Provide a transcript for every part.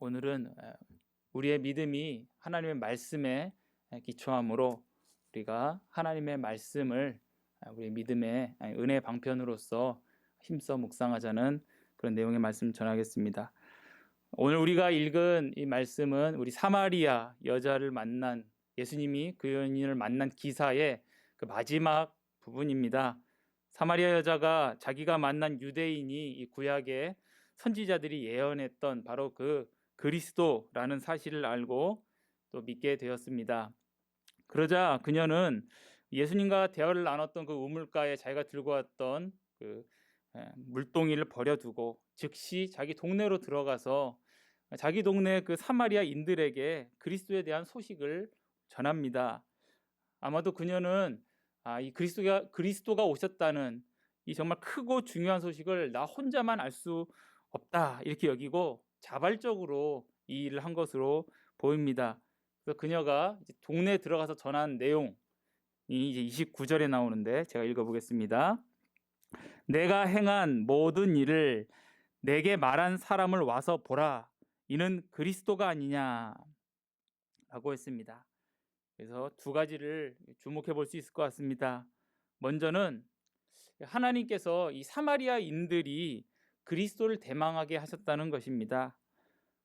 오늘은 우리의 믿음이 하나님의 말씀에 기초함으로 우리가 하나님의 말씀을 우리 믿음의 은혜 방편으로서 힘써 묵상하자는 그런 내용의 말씀 전하겠습니다. 오늘 우리가 읽은 이 말씀은 우리 사마리아 여자를 만난 예수님이 그 여인을 만난 기사의 그 마지막 부분입니다. 사마리아 여자가 자기가 만난 유대인이 이 구약의 선지자들이 예언했던 바로 그 그리스도라는 사실을 알고 또 믿게 되었습니다. 그러자 그녀는 예수님과 대화를 나눴던 그 우물가에 자기가 들고 왔던 그 물동이를 버려두고 즉시 자기 동네로 들어가서 자기 동네 그 사마리아인들에게 그리스도에 대한 소식을 전합니다. 아마도 그녀는 이 그리스도가 오셨다는 이 정말 크고 중요한 소식을 나 혼자만 알 수 없다 이렇게 여기고 자발적으로 이 일을 한 것으로 보입니다. 그래서 그녀가 이제 동네에 들어가서 전한 내용이 이제 29절에 나오는데 제가 읽어보겠습니다. 내가 행한 모든 일을 내게 말한 사람을 와서 보라. 이는 그리스도가 아니냐 라고 했습니다. 그래서 두 가지를 주목해 볼 수 있을 것 같습니다. 먼저는 하나님께서 이 사마리아인들이 그리스도를 대망하게 하셨다는 것입니다.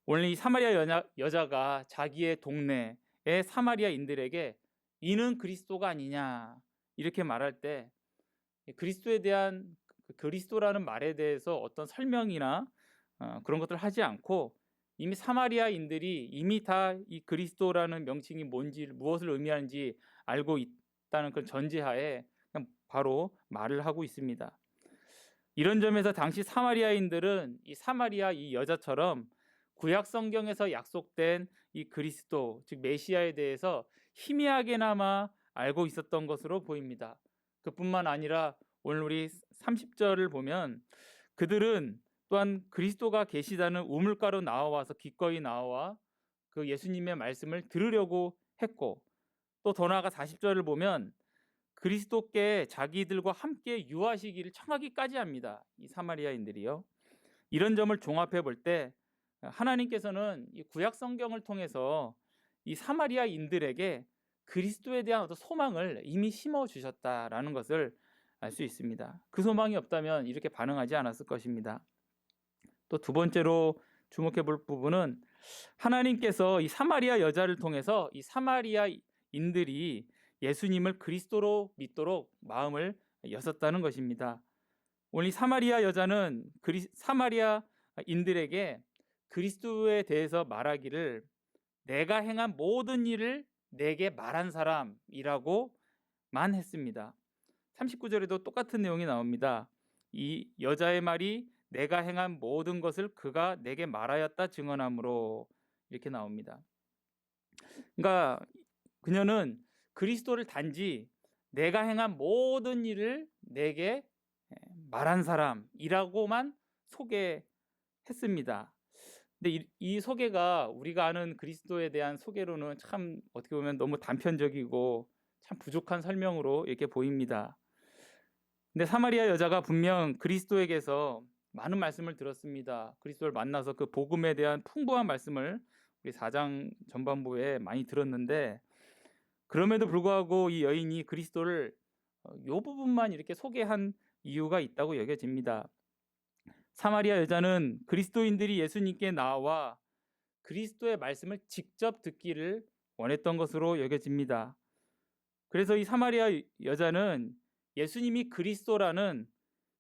오늘 이 사마리아 여자가 자기의 동네의 사마리아인들에게 이는 그리스도가 아니냐 이렇게 말할 때 그리스도에 대한 그리스도라는 말에 대해서 어떤 설명이나 그런 것들을 하지 않고 이미 사마리아인들이 이미 다 이 그리스도라는 명칭이 뭔지 무엇을 의미하는지 알고 있다는 그런 전제하에 그냥 바로 말을 하고 있습니다. 이런 점에서 당시 사마리아인들은 이 사마리아 이 여자처럼 구약 성경에서 약속된 이 그리스도 즉 메시아에 대해서 희미하게나마 알고 있었던 것으로 보입니다. 그뿐만 아니라 오늘 우리 30절을 보면 그들은 또한 그리스도가 계시다는 우물가로 나와서 기꺼이 나와 그 예수님의 말씀을 들으려고 했고 또 더 나아가 40절을 보면 그리스도께 자기들과 함께 유하시기를 청하기까지 합니다. 이 사마리아인들이요. 이런 점을 종합해 볼 때 하나님께서는 이 구약 성경을 통해서 이 사마리아인들에게 그리스도에 대한 어떤 소망을 이미 심어 주셨다라는 것을 알 수 있습니다. 그 소망이 없다면 이렇게 반응하지 않았을 것입니다. 또 두 번째로 주목해 볼 부분은 하나님께서 이 사마리아 여자를 통해서 이 사마리아인들이 예수님을 그리스도로 믿도록 마음을 여셨다는 것입니다. 오늘 사마리아 여자는 사마리아인들에게 그리스도에 대해서 말하기를 내가 행한 모든 일을 내게 말한 사람이라고만 했습니다. 39절에도 똑같은 내용이 나옵니다. 이 여자의 말이 내가 행한 모든 것을 그가 내게 말하였다 증언함으로 이렇게 나옵니다. 그러니까 그녀는 그리스도를 단지 내가 행한 모든 일을 내게 말한 사람이라고만 소개했습니다. 근데 이 소개가 우리가 아는 그리스도에 대한 소개로는 참 어떻게 보면 너무 단편적이고 참 부족한 설명으로 이렇게 보입니다. 근데 사마리아 여자가 분명 그리스도에게서 많은 말씀을 들었습니다. 그리스도를 만나서 그 복음에 대한 풍부한 말씀을 우리 4장 전반부에 많이 들었는데 그럼에도 불구하고 이 여인이 그리스도를 이 부분만 이렇게 소개한 이유가 있다고 여겨집니다. 사마리아 여자는 그리스도인들이 예수님께 나와 그리스도의 말씀을 직접 듣기를 원했던 것으로 여겨집니다. 그래서 이 사마리아 여자는 예수님이 그리스도라는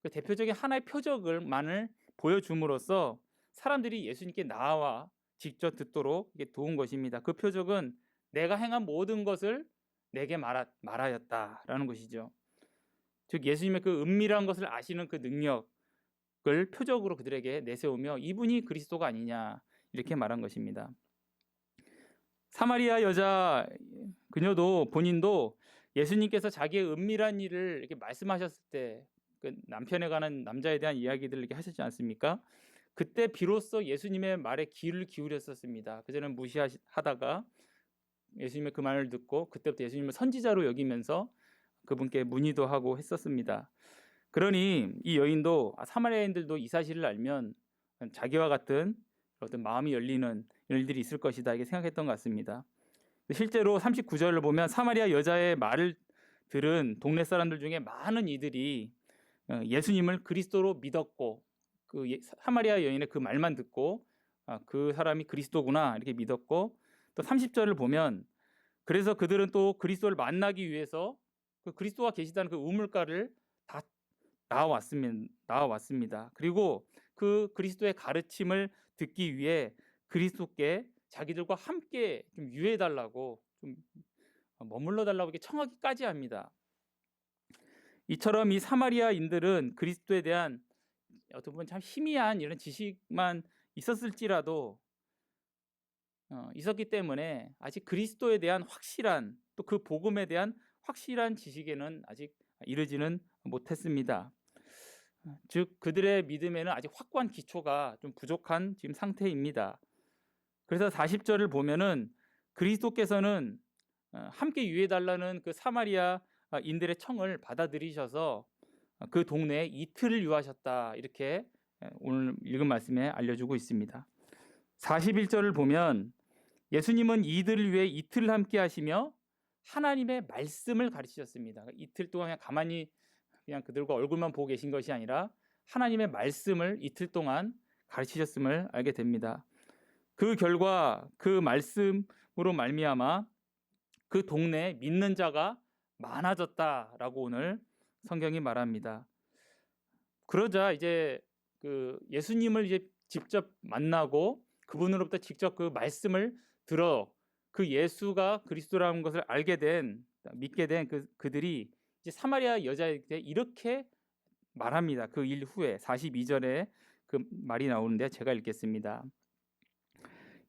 그 대표적인 하나의 표적을만을 보여줌으로써 사람들이 예수님께 나와 직접 듣도록 도운 것입니다. 그 표적은 내가 행한 모든 것을 내게 말하였다라는 것이죠. 즉 예수님의 그 은밀한 것을 아시는 그 능력을 표적으로 그들에게 내세우며 이분이 그리스도가 아니냐 이렇게 말한 것입니다. 사마리아 여자 그녀도 본인도 예수님께서 자기의 은밀한 일을 이렇게 말씀하셨을 때 그 남편에 관한 남자에 대한 이야기들을 이렇게 하셨지 않습니까? 그때 비로소 예수님의 말에 귀를 기울였었습니다. 그전에는 무시하다가 예수님의 그 말을 듣고 그때부터 예수님을 선지자로 여기면서 그분께 문의도 하고 했었습니다. 그러니 이 여인도 사마리아인들도 이 사실을 알면 자기와 같은 어떤 마음이 열리는 일들이 있을 것이다 이렇게 생각했던 것 같습니다. 실제로 39절을 보면 사마리아 여자의 말을 들은 동네 사람들 중에 많은 이들이 예수님을 그리스도로 믿었고, 그 사마리아 여인의 그 말만 듣고 그 사람이 그리스도구나 이렇게 믿었고, 또 30절을 보면 그래서 그들은 또 그리스도를 만나기 위해서 그 그리스도가 계시다는 그 우물가를 다 나와왔습니다. 그리고 그 그리스도의 가르침을 듣기 위해 그리스도께 자기들과 함께 좀 유해달라고, 좀 머물러 달라고 이렇게 청하기까지 합니다. 이처럼 이 사마리아인들은 그리스도에 대한 어떻게 보면 참 희미한 이런 지식만 있었을지라도 있었기 때문에 아직 그리스도에 대한 확실한, 또 그 복음에 대한 확실한 지식에는 아직 이르지는 못했습니다. 즉 그들의 믿음에는 아직 확고한 기초가 좀 부족한 지금 상태입니다. 그래서 40절을 보면은 그리스도께서는 함께 유해달라는 그 사마리아인들의 청을 받아들이셔서 그 동네에 이틀을 유하셨다 이렇게 오늘 읽은 말씀에 알려주고 있습니다. 41절을 보면 예수님은 이들을 위해 이틀 함께 하시며 하나님의 말씀을 가르치셨습니다. 이틀 동안 그냥 가만히 그냥 그들과 얼굴만 보고 계신 것이 아니라 하나님의 말씀을 이틀 동안 가르치셨음을 알게 됩니다. 그 결과 그 말씀으로 말미암아 그 동네에 믿는 자가 많아졌다라고 오늘 성경이 말합니다. 그러자 이제 그 예수님을 이제 직접 만나고 그분으로부터 직접 그 말씀을 들어 그 예수가 그리스도라는 것을 알게 된, 믿게 된 그들이 이제 사마리아 여자에게 이렇게 말합니다. 그 일 후에 42절에 그 말이 나오는데 제가 읽겠습니다.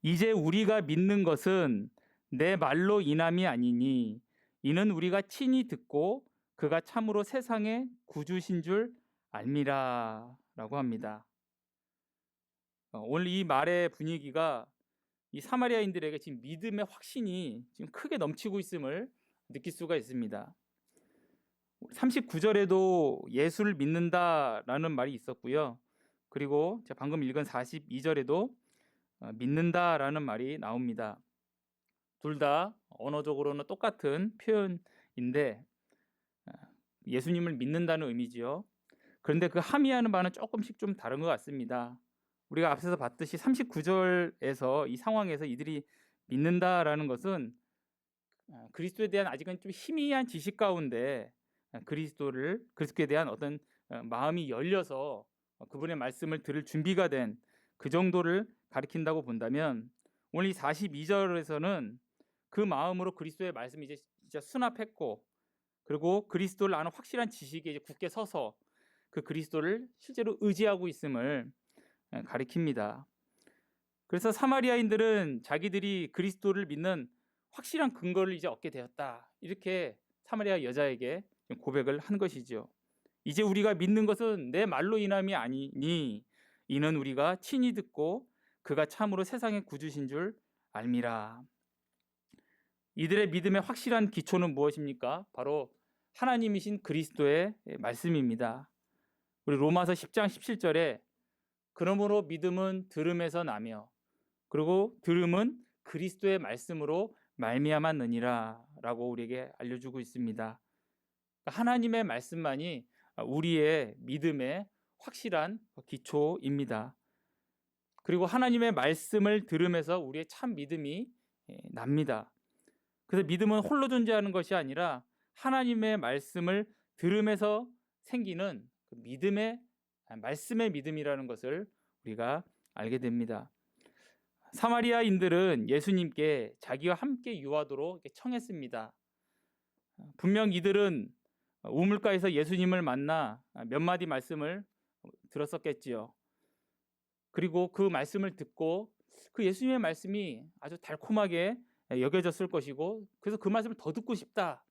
이제 우리가 믿는 것은 내 말로 인함이 아니니 이는 우리가 친히 듣고 그가 참으로 세상의 구주신 줄 알미라 라고 합니다. 오늘 이 말의 분위기가 이 사마리아인들에게 지금 믿음의 확신이 지금 크게 넘치고 있음을 느낄 수가 있습니다. 39절에도 예수를 믿는다라는 말이 있었고요. 그리고 제가 방금 읽은 42절에도 믿는다라는 말이 나옵니다. 둘 다 언어적으로는 똑같은 표현인데 예수님을 믿는다는 의미지요. 그런데 그 함의하는 바는 조금씩 좀 다른 것 같습니다. 우리가 앞서서 봤듯이 39절에서 이 상황에서 이들이 믿는다라는 것은 그리스도에 대한 아직은 좀 희미한 지식 가운데 그리스도에 대한 어떤 마음이 열려서 그분의 말씀을 들을 준비가 된 그 정도를 가리킨다고 본다면, 오늘 이 42절에서는 그 마음으로 그리스도의 말씀이 이제 진짜 수납했고, 그리고 그리스도를 아는 확실한 지식에 이제 굳게 서서 그 그리스도를 실제로 의지하고 있음을 가리킵니다. 그래서 사마리아인들은 자기들이 그리스도를 믿는 확실한 근거를 이제 얻게 되었다 이렇게 사마리아 여자에게 고백을 한 것이죠. 이제 우리가 믿는 것은 내 말로 인함이 아니니 이는 우리가 친히 듣고 그가 참으로 세상의 구주신 줄 알미라. 이들의 믿음의 확실한 기초는 무엇입니까? 바로 하나님이신 그리스도의 말씀입니다. 우리 로마서 10장 17절에 그러므로 믿음은 들음에서 나며 그리고 들음은 그리스도의 말씀으로 말미암았느니라 라고 우리에게 알려주고 있습니다. 하나님의 말씀만이 우리의 믿음의 확실한 기초입니다. 그리고 하나님의 말씀을 들으면서 우리의 참 믿음이 납니다. 그래서 믿음은 홀로 존재하는 것이 아니라 하나님의 말씀을 들으면서 생기는 그 말씀의 믿음이라는 것을 우리가 알게 됩니다. 사마리아인들은 예수님께 자기와 함께 유하도록 청했습니다. 분명 이들은 우물가에서 예수님을 만나 몇 마디 말씀을 들었었겠지요. 그리고 그 말씀을 듣고 그 예수님의 말씀이 아주 달콤하게 여겨졌을 것이고, 그래서 그 말씀을 더 듣고 싶다,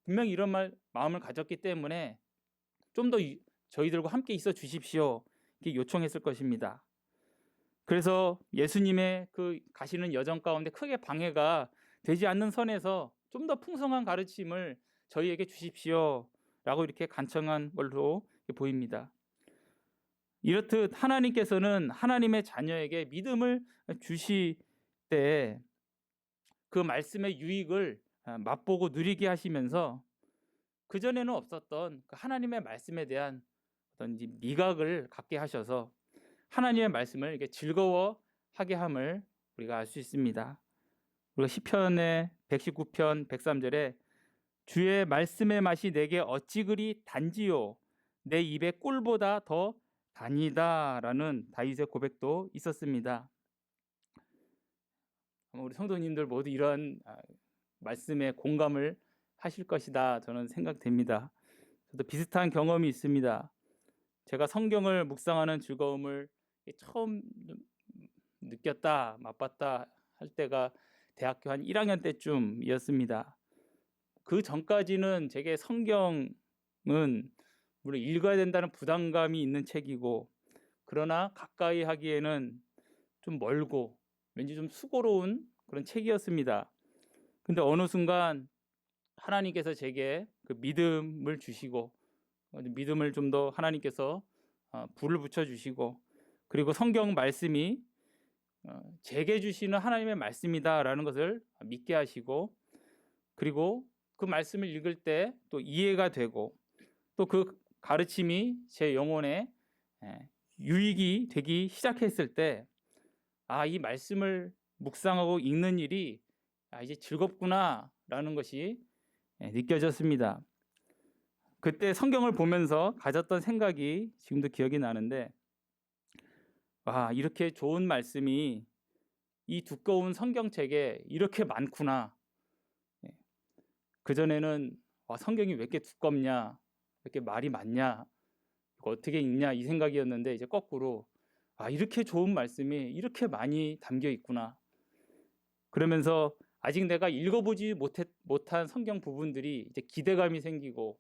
분명히 이런 마음을 가졌기 때문에 좀 더 저희들과 함께 있어 주십시오 이렇게 요청했을 것입니다. 그래서 예수님의 그 가시는 여정 가운데 크게 방해가 되지 않는 선에서 좀 더 풍성한 가르침을 저희에게 주십시오 라고 이렇게 간청한 걸로 보입니다. 이렇듯 하나님께서는 하나님의 자녀에게 믿음을 주실 때 그 말씀의 유익을 맛보고 누리게 하시면서 그전에는 없었던 그 하나님의 말씀에 대한 어떤 미각을 갖게 하셔서 하나님의 말씀을 이렇게 즐거워하게 함을 우리가 알 수 있습니다. 우리가 시편의 119편 103절에 주의 말씀의 맛이 내게 어찌 그리 단지요 내 입에 꿀보다 더 다니다라는 다윗의 고백도 있었습니다. 우리 성도님들 모두 이런 말씀에 공감을 하실 것이다 저는 생각됩니다. 저도 비슷한 경험이 있습니다. 제가 성경을 묵상하는 즐거움을 처음 느꼈다, 맛봤다 할 때가 대학교 한 1학년 때쯤이었습니다. 그 전까지는 제게 성경은 물론 읽어야 된다는 부담감이 있는 책이고 그러나 가까이 하기에는 좀 멀고 왠지 좀 수고로운 그런 책이었습니다. 근데 어느 순간 하나님께서 제게 그 믿음을 주시고 믿음을 좀 더 하나님께서 불을 붙여주시고 그리고 성경 말씀이 제게 주시는 하나님의 말씀이다라는 것을 믿게 하시고 그리고 그 말씀을 읽을 때 또 이해가 되고 또 그 가르침이 제 영혼에 유익이 되기 시작했을 때 이 말씀을 묵상하고 읽는 일이 이제 즐겁구나라는 것이 느껴졌습니다. 그때 성경을 보면서 가졌던 생각이 지금도 기억이 나는데 이렇게 좋은 말씀이 이 두꺼운 성경책에 이렇게 많구나. 그전에는 성경이 왜 이렇게 두껍냐, 왜 이렇게 말이 많냐, 이거 어떻게 읽냐 이 생각이었는데 이제 거꾸로 이렇게 좋은 말씀이 이렇게 많이 담겨 있구나. 그러면서 아직 내가 읽어보지 못한 성경 부분들이 이제 기대감이 생기고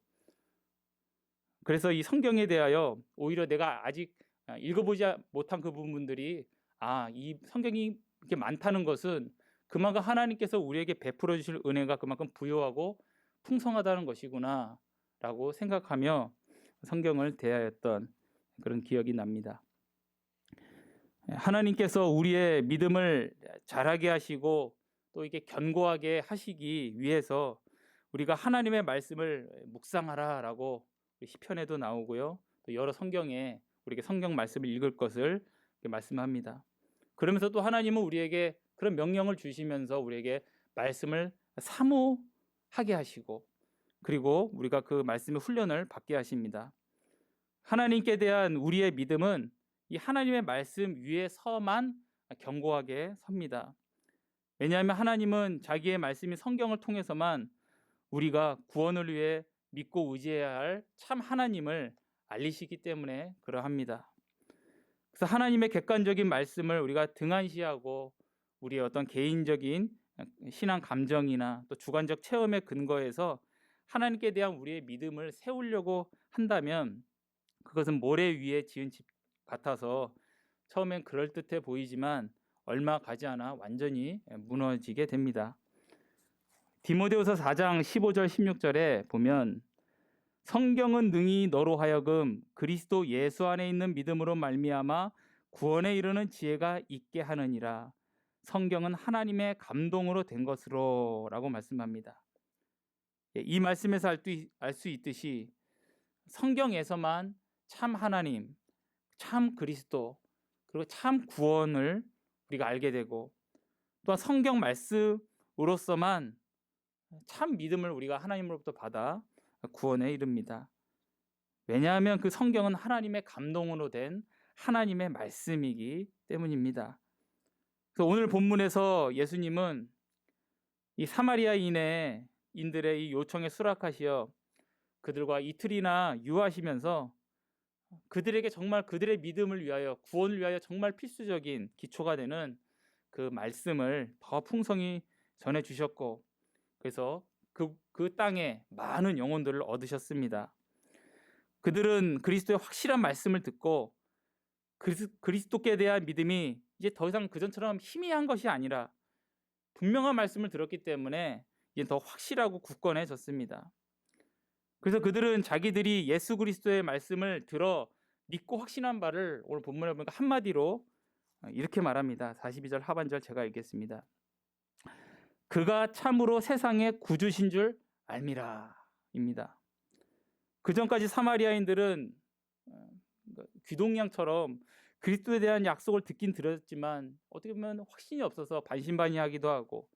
그래서 이 성경에 대하여 오히려 내가 아직 읽어보지 못한 그 부분들이 이 성경이 이렇게 많다는 것은 그만큼 하나님께서 우리에게 베풀어 주실 은혜가 그만큼 부요하고 풍성하다는 것이구나 라고 생각하며 성경을 대하였던 그런 기억이 납니다. 하나님께서 우리의 믿음을 자라게 하시고 또 이게 견고하게 하시기 위해서 우리가 하나님의 말씀을 묵상하라 라고 시편에도 나오고요. 또 여러 성경에 우리에게 성경 말씀을 읽을 것을 말씀합니다. 그러면서 또 하나님은 우리에게 그런 명령을 주시면서 우리에게 말씀을 사모하게 하시고 그리고 우리가 그 말씀의 훈련을 받게 하십니다. 하나님께 대한 우리의 믿음은 이 하나님의 말씀 위에서만 견고하게 섭니다. 왜냐하면 하나님은 자기의 말씀이 성경을 통해서만 우리가 구원을 위해 믿고 의지해야 할 참 하나님을 알리시기 때문에 그러합니다. 그래서 하나님의 객관적인 말씀을 우리가 등한시하고 우리의 어떤 개인적인 신앙 감정이나 또 주관적 체험에 근거해서 하나님께 대한 우리의 믿음을 세우려고 한다면 그것은 모래 위에 지은 집 같아서 처음엔 그럴듯해 보이지만 얼마 가지 않아 완전히 무너지게 됩니다. 디모데후서 4장 15절 16절에 보면 성경은 능히 너로 하여금 그리스도 예수 안에 있는 믿음으로 말미암아 구원에 이르는 지혜가 있게 하느니라. 성경은 하나님의 감동으로 된 것으로 라고 말씀합니다. 이 말씀에서 알 수 있듯이 성경에서만 참 하나님, 참 그리스도, 그리고 참 구원을 우리가 알게 되고 또한 성경 말씀으로서만 참 믿음을 우리가 하나님으로부터 받아 구원에 이릅니다. 왜냐하면 그 성경은 하나님의 감동으로 된 하나님의 말씀이기 때문입니다. 그래서 오늘 본문에서 예수님은 이 사마리아인들의 이 요청에 수락하시어 그들과 이틀이나 유하시면서 그들에게 정말 그들의 믿음을 위하여 구원을 위하여 정말 필수적인 기초가 되는 그 말씀을 더 풍성히 전해주셨고 그래서 그 땅에 많은 영혼들을 얻으셨습니다. 그들은 그리스도의 확실한 말씀을 듣고 그리스도께 대한 믿음이 이제 더 이상 그전처럼 희미한 것이 아니라 분명한 말씀을 들었기 때문에 이제 더 확실하고 굳건해졌습니다. 그래서 그들은 자기들이 예수 그리스도의 말씀을 들어 믿고 확신한 바를 오늘 본문에 보니까 한마디로 이렇게 말합니다. 42절 하반절 제가 읽겠습니다. 그가 참으로 세상의 구주신 줄 알미라 입니다. 그 전까지 사마리아인들은 귀동냥처럼 그리스도에 대한 약속을 듣긴 들었지만 어떻게 보면 확신이 없어서 반신반의하기도 하고,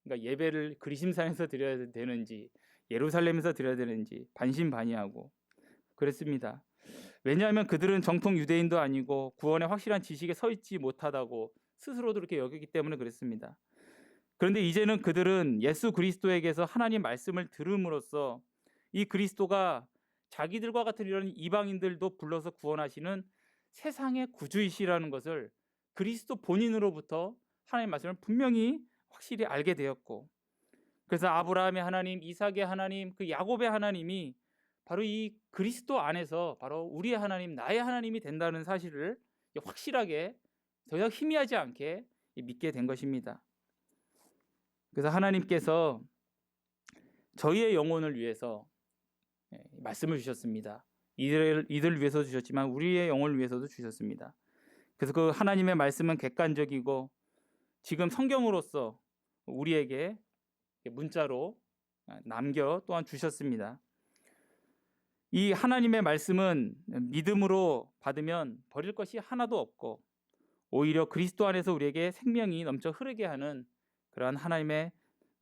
그러니까 예배를 그리심산에서 드려야 되는지 예루살렘에서 드려야 되는지 반신반의하고 그랬습니다. 왜냐하면 그들은 정통 유대인도 아니고 구원의 확실한 지식에 서 있지 못하다고 스스로도 그렇게 여기기 때문에 그랬습니다. 그런데 이제는 그들은 예수 그리스도에게서 하나님 말씀을 들음으로써 이 그리스도가 자기들과 같은 이런 이방인들도 불러서 구원하시는 세상의 구주이시라는 것을 그리스도 본인으로부터 하나님의 말씀을 분명히 확실히 알게 되었고, 그래서 아브라함의 하나님, 이삭의 하나님, 그 야곱의 하나님이 바로 이 그리스도 안에서 바로 우리의 하나님, 나의 하나님이 된다는 사실을 확실하게 더 이상 희미하지 않게 믿게 된 것입니다. 그래서 하나님께서 저희의 영혼을 위해서 말씀을 주셨습니다. 이들을 위해서 주셨지만 우리의 영혼을 위해서도 주셨습니다. 그래서 그 하나님의 말씀은 객관적이고 지금 성경으로서 우리에게 문자로 남겨 또한 주셨습니다. 이 하나님의 말씀은 믿음으로 받으면 버릴 것이 하나도 없고 오히려 그리스도 안에서 우리에게 생명이 넘쳐 흐르게 하는 그러한 하나님의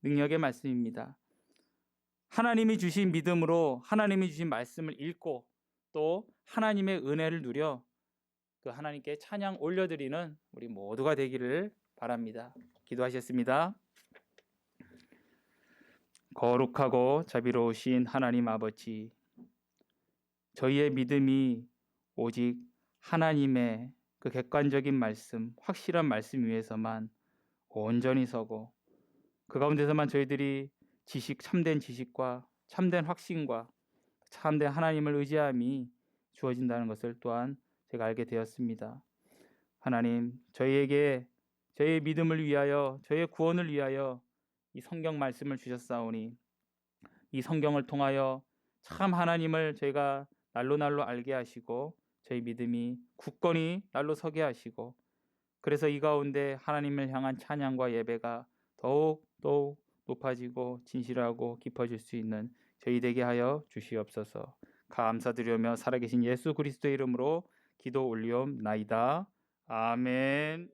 능력의 말씀입니다. 하나님이 주신 믿음으로 하나님이 주신 말씀을 읽고 또 하나님의 은혜를 누려 그 하나님께 찬양 올려드리는 우리 모두가 되기를 바랍니다. 기도하셨습니다. 거룩하고 자비로우신 하나님 아버지, 저희의 믿음이 오직 하나님의 그 객관적인 말씀, 확실한 말씀 위에서만 온전히 서고 그 가운데서만 저희들이 참된 지식과 참된 확신과 참된 하나님을 의지함이 주어진다는 것을 또한 제가 알게 되었습니다. 하나님, 저희에게 저희의 믿음을 위하여 저희의 구원을 위하여 이 성경 말씀을 주셨사오니 이 성경을 통하여 참 하나님을 저희가 날로 알게 하시고 저희 믿음이 굳건히 날로 서게 하시고, 그래서 이 가운데 하나님을 향한 찬양과 예배가 더욱 높아지고 진실하고 깊어질 수 있는 저희 되게 하여 주시옵소서. 감사드리며 살아계신 예수 그리스도의 이름으로 기도 올리옵나이다. 아멘.